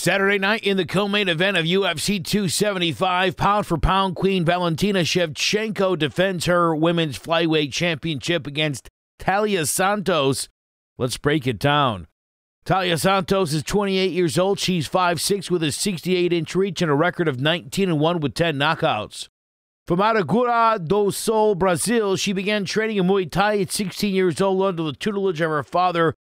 Saturday night in the co-main event of UFC 275, pound-for-pound queen Valentina Shevchenko defends her women's flyweight championship against Taila Santos. Let's break it down. Talia Santos is 28 years old. She's 5'6" with a 68-inch reach and a record of 19-1 with 10 knockouts. From Jaragua Do Sol Brazil, she began training in Muay Thai at 16 years old under the tutelage of her father,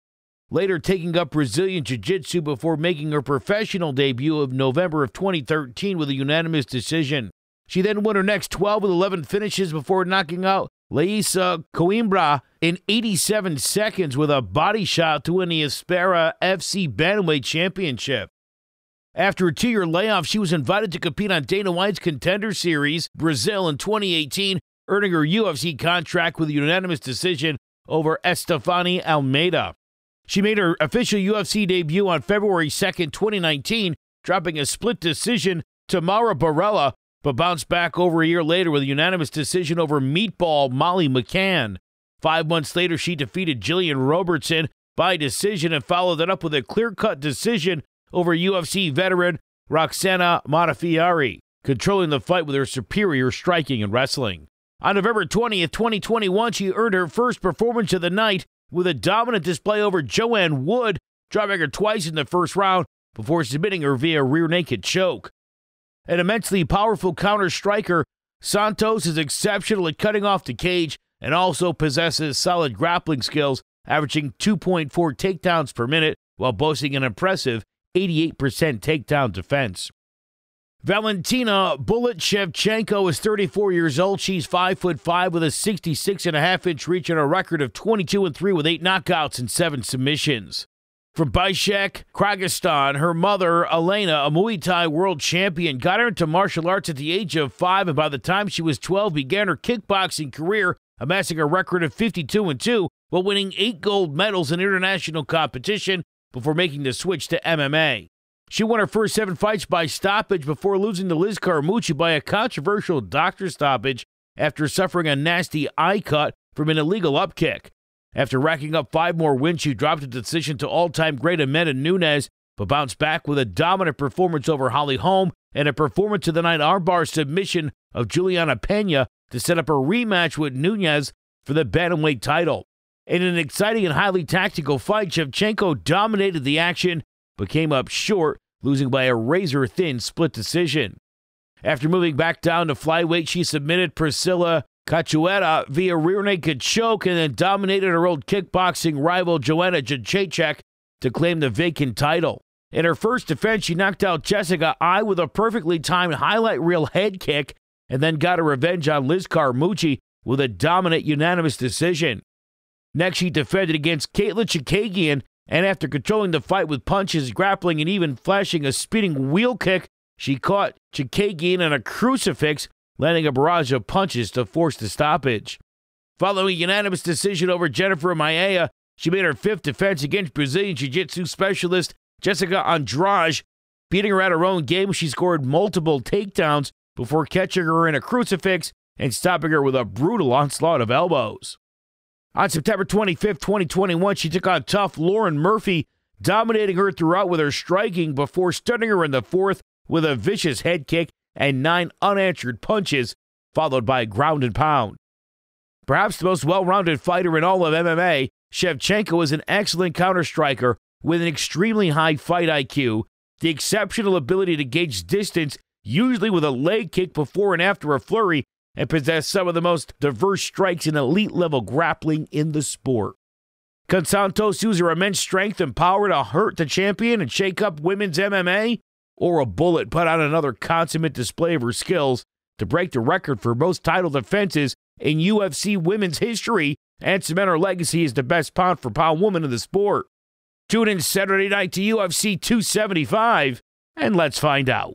later taking up Brazilian Jiu Jitsu before making her professional debut of November of 2013 with a unanimous decision. She then won her next 12 with 11 finishes before knocking out Laisa Coimbra in 87 seconds with a body shot to win the Aspera FC Bantamweight championship. After a 2-year layoff, she was invited to compete on Dana White's Contender Series, Brazil, in 2018, earning her UFC contract with a unanimous decision over Estafani Almeida. She made her official UFC debut on February 2nd, 2019, dropping a split decision to Mara Borella, but bounced back over a year later with a unanimous decision over Meatball Molly McCann. 5 months later, she defeated Gillian Robertson by decision and followed that up with a clear-cut decision over UFC veteran Roxanna Modafferi, controlling the fight with her superior striking and wrestling. On November 20th, 2021, she earned her first performance of the night with a dominant display over Joanne Wood, dropping her twice in the first round before submitting her via rear naked choke. An immensely powerful counter striker, Santos is exceptional at cutting off the cage and also possesses solid grappling skills, averaging 2.4 takedowns per minute while boasting an impressive 88% takedown defense. Valentina Bullet Shevchenko is 34 years old. She's 5'5" with a 66.5-inch reach and a record of 22-3 with 8 knockouts and 7 submissions. From Bishkek, Kyrgyzstan, her mother, Elena, a Muay Thai world champion, got her into martial arts at the age of 5, and by the time she was 12, began her kickboxing career, amassing a record of 52-2 while winning 8 gold medals in international competition before making the switch to MMA. She won her first 7 fights by stoppage before losing to Liz Carmucci by a controversial doctor stoppage after suffering a nasty eye cut from an illegal upkick. After racking up 5 more wins, she dropped a decision to all-time great Amanda Nunes, but bounced back with a dominant performance over Holly Holm and a performance of the night armbar submission of Juliana Pena to set up a rematch with Nunes for the bantamweight title. In an exciting and highly tactical fight, Shevchenko dominated the action, but came up short, losing by a razor-thin split decision. After moving back down to flyweight, she submitted Priscilla Cachoeira via rear-naked choke and then dominated her old kickboxing rival Joanna Jędrzejczyk to claim the vacant title. In her first defense, she knocked out Jessica I with a perfectly timed highlight reel head kick and then got her revenge on Liz Carmucci with a dominant unanimous decision. Next, she defended against Caitlin Chikagian, and after controlling the fight with punches, grappling, and even flashing a spinning wheel kick, she caught Chikagian in a crucifix, landing a barrage of punches to force the stoppage. Following a unanimous decision over Jennifer Maia, she made her 5th defense against Brazilian Jiu Jitsu specialist Jessica Andrade, beating her at her own game. She scored multiple takedowns before catching her in a crucifix and stopping her with a brutal onslaught of elbows. On September 25th, 2021, she took on tough Lauren Murphy, dominating her throughout with her striking before stunning her in the 4th with a vicious head kick and 9 unanswered punches, followed by a ground and pound. Perhaps the most well-rounded fighter in all of MMA, Shevchenko is an excellent counter-striker with an extremely high fight IQ, the exceptional ability to gauge distance, usually with a leg kick before and after a flurry, and possess some of the most diverse strikes in elite-level grappling in the sport. Can Santos use her immense strength and power to hurt the champion and shake up women's MMA? Or a Bullet put on another consummate display of her skills to break the record for most title defenses in UFC women's history and cement her legacy as the best pound-for-pound woman in the sport? Tune in Saturday night to UFC 275, and let's find out.